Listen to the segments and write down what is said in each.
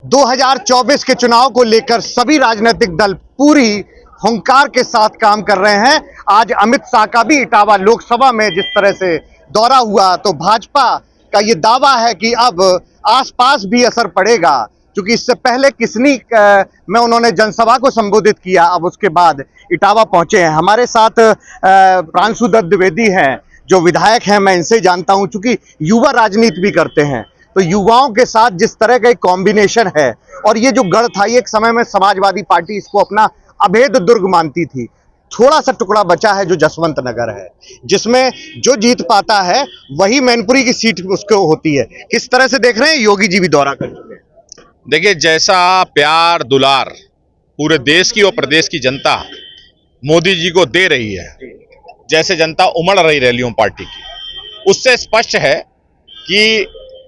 2024 के चुनाव को लेकर सभी राजनीतिक दल पूरी हुंकार के साथ काम कर रहे हैं। आज अमित शाह का भी इटावा लोकसभा में जिस तरह से दौरा हुआ, तो भाजपा का ये दावा है कि अब आसपास भी असर पड़ेगा, क्योंकि इससे पहले किसनी में उन्होंने जनसभा को संबोधित किया, अब उसके बाद इटावा पहुंचे हैं। हमारे साथ प्रांशु दत्त द्विवेदी हैं जो विधायक हैं, मैं इनसे जानता हूं, चूंकि युवा राजनीति भी करते हैं, तो युवाओं के साथ जिस तरह का एक कॉम्बिनेशन है, और ये जो गढ़ था, एक समय में समाजवादी पार्टी इसको अपना अभेद दुर्ग मानती थी। थोड़ा सा टुकड़ा बचा है जो जसवंत नगर है, जिसमें जो जीत पाता है वही मैनपुरी की सीट उसको होती है। किस तरह से देख रहे हैं? योगी जी भी दौरा कर चुके हैं। देखिए, जैसा प्यार दुलार पूरे देश की और प्रदेश की जनता मोदी जी को दे रही है, जैसे जनता उमड़ रही रैलियों पार्टी की, उससे स्पष्ट है कि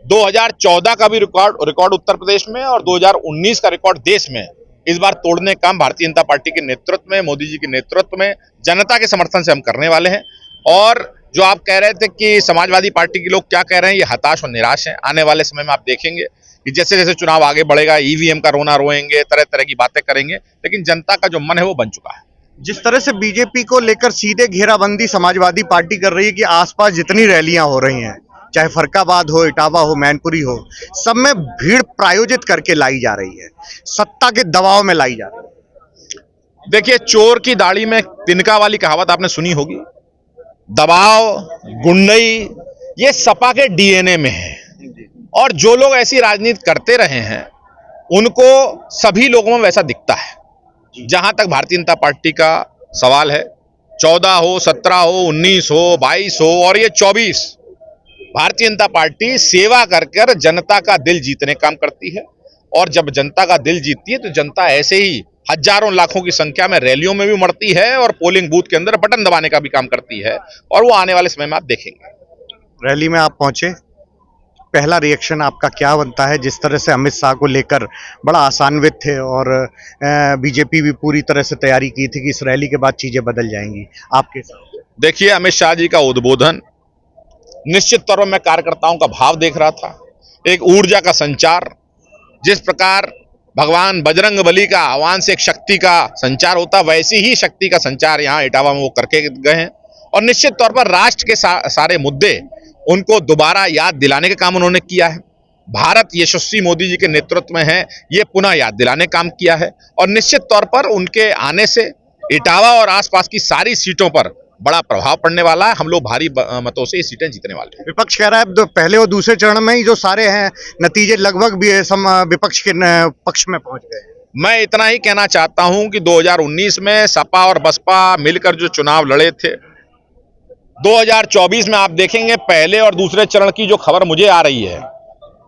2014 का भी रिकॉर्ड उत्तर प्रदेश में और 2019 का रिकॉर्ड देश में इस बार तोड़ने का काम भारतीय जनता पार्टी के नेतृत्व में, मोदी जी के नेतृत्व में, जनता के समर्थन से हम करने वाले हैं। और जो आप कह रहे थे कि समाजवादी पार्टी के लोग क्या कह रहे हैं, ये हताश और निराश हैं। आने वाले समय में आप देखेंगे कि जैसे जैसे चुनाव आगे बढ़ेगा, ईवीएम का रोना रोएंगे, तरह तरह की बातें करेंगे, लेकिन जनता का जो मन है वो बन चुका है। जिस तरह से बीजेपी को लेकर सीधे घेराबंदी समाजवादी पार्टी कर रही है कि आसपास जितनी रैलियां हो रही हैं, चाहे फरक्काबाद हो, इटावा हो, मैनपुरी हो, सब में भीड़ प्रायोजित करके लाई जा रही है, सत्ता के दबाव में लाई जा रही है। देखिए, चोर की दाढ़ी में तिनका वाली कहावत आपने सुनी होगी। दबाव, गुंडई, ये सपा के डीएनए में है, और जो लोग ऐसी राजनीति करते रहे हैं उनको सभी लोगों में वैसा दिखता है। जहां तक भारतीय जनता पार्टी का सवाल है, 14 हो, 17 हो, 19 हो, 22 हो और ये 24, भारतीय जनता पार्टी सेवा कर कर जनता का दिल जीतने काम करती है। और जब जनता का दिल जीतती है तो जनता ऐसे ही हजारों लाखों की संख्या में रैलियों में भी उमड़ती है और पोलिंग बूथ के अंदर बटन दबाने का भी काम करती है, और वो आने वाले समय में आप देखेंगे। रैली में आप पहुंचे, पहला रिएक्शन आपका क्या बनता है? जिस तरह से अमित शाह को लेकर बड़ा आशान्वित थे और बीजेपी भी पूरी तरह से तैयारी की थी कि इस रैली के बाद चीजें बदल जाएंगी, आपके साथ? देखिए, अमित शाह जी का उद्बोधन निश्चित तौर पर मैं कार्यकर्ताओं का भाव देख रहा था, एक ऊर्जा का संचार। जिस प्रकार भगवान बजरंगबली का आह्वान से एक शक्ति का संचार होता, वैसी ही शक्ति का संचार यहाँ इटावा में वो करके गए हैं। और निश्चित तौर पर राष्ट्र के सारे मुद्दे उनको दोबारा याद दिलाने का काम उन्होंने किया है। भारत यशस्वी मोदी जी के नेतृत्व में है, ये पुनः याद दिलाने का काम किया है। और निश्चित तौर पर उनके आने से इटावा और आसपास की सारी सीटों पर बड़ा प्रभाव पड़ने वाला है। हम लोग भारी मतों से ये सीटें जीतने वाले हैं। विपक्ष कह रहा है पहले और दूसरे चरण में ही जो सारे हैं नतीजे लगभग भी विपक्ष के पक्ष में पहुंच गए। मैं इतना ही कहना चाहता हूं कि 2019 में सपा और बसपा मिलकर जो चुनाव लड़े थे, 2024 में आप देखेंगे पहले और दूसरे चरण की जो खबर मुझे आ रही है,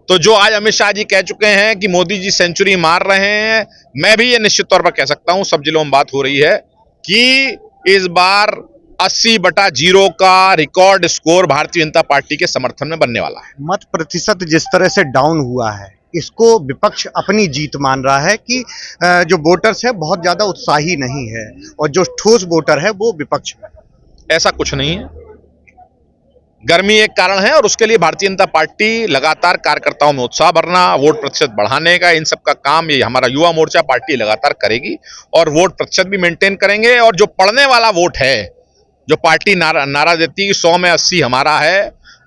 तो जो आज अमित शाह जी कह चुके हैं कि मोदी जी सेंचुरी मार रहे हैं, मैं भी ये निश्चित तौर पर कह सकता हूं, सब जिलों में बात हो रही है कि इस बार 80/0 का record score Bharatiya Janata party के समर्थन में बनने वाला है। मत प्रतिशत जिस तरह से डाउन हुआ है, इसको विपक्ष अपनी जीत मान रहा है कि जो वोटर्स है बहुत ज्यादा उत्साही नहीं है, और जो ठोस वोटर है वो विपक्ष में। ऐसा कुछ नहीं है, गर्मी एक कारण है, और उसके लिए भारतीय जनता पार्टी लगातार कार्यकर्ताओं में उत्साह भरना, वोट प्रतिशत बढ़ाने का, इन सब का काम ये हमारा युवा मोर्चा पार्टी लगातार करेगी, और वोट प्रतिशत भी मेंटेन करेंगे। और जो पड़ने वाला वोट है, जो पार्टी नारा देती है 100 में 80 हमारा है,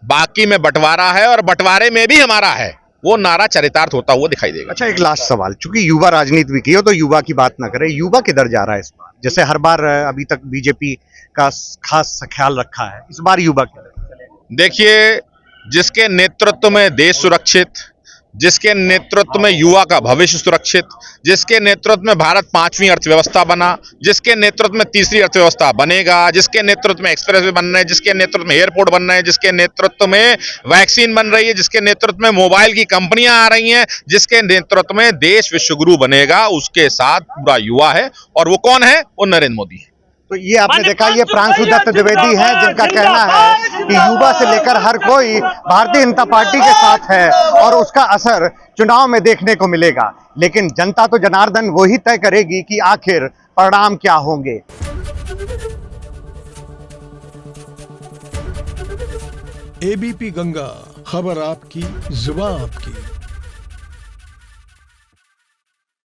बाकी में बंटवारा है और बंटवारे में भी हमारा है, वो नारा चरितार्थ होता हुआ दिखाई देगा। अच्छा, एक लास्ट सवाल, चूंकि युवा राजनीति भी की हो तो युवा की बात ना करें, युवा किधर जा रहा है इस बार? जैसे हर बार अभी तक बीजेपी का खास ख्याल रखा है, इस बार युवा किधर? देखिए, जिसके नेतृत्व में देश सुरक्षित, जिसके नेतृत्व में युवा का भविष्य सुरक्षित, जिसके नेतृत्व में भारत 5वीं अर्थव्यवस्था बना, जिसके नेतृत्व में तीसरी अर्थव्यवस्था बनेगा, जिसके नेतृत्व में एक्सप्रेसवे बन रहे हैं, जिसके नेतृत्व में एयरपोर्ट बन रहे हैं, जिसके नेतृत्व में वैक्सीन बन रही है, जिसके नेतृत्व में मोबाइल की कंपनियां आ रही हैं, जिसके नेतृत्व में देश विश्वगुरु बनेगा, उसके साथ पूरा युवा है। और वो कौन है? वो नरेंद्र मोदी है। तो ये आपने देखा, ये प्रांशु दत्त द्विवेदी हैं जिनका कहना है कि युवा से लेकर हर कोई भारतीय जनता पार्टी के साथ है, और उसका असर चुनाव में देखने को मिलेगा। लेकिन जनता तो जनार्दन वो ही तय करेगी कि आखिर परिणाम क्या होंगे। एबीपी गंगा, खबर आपकी, जुबान आपकी।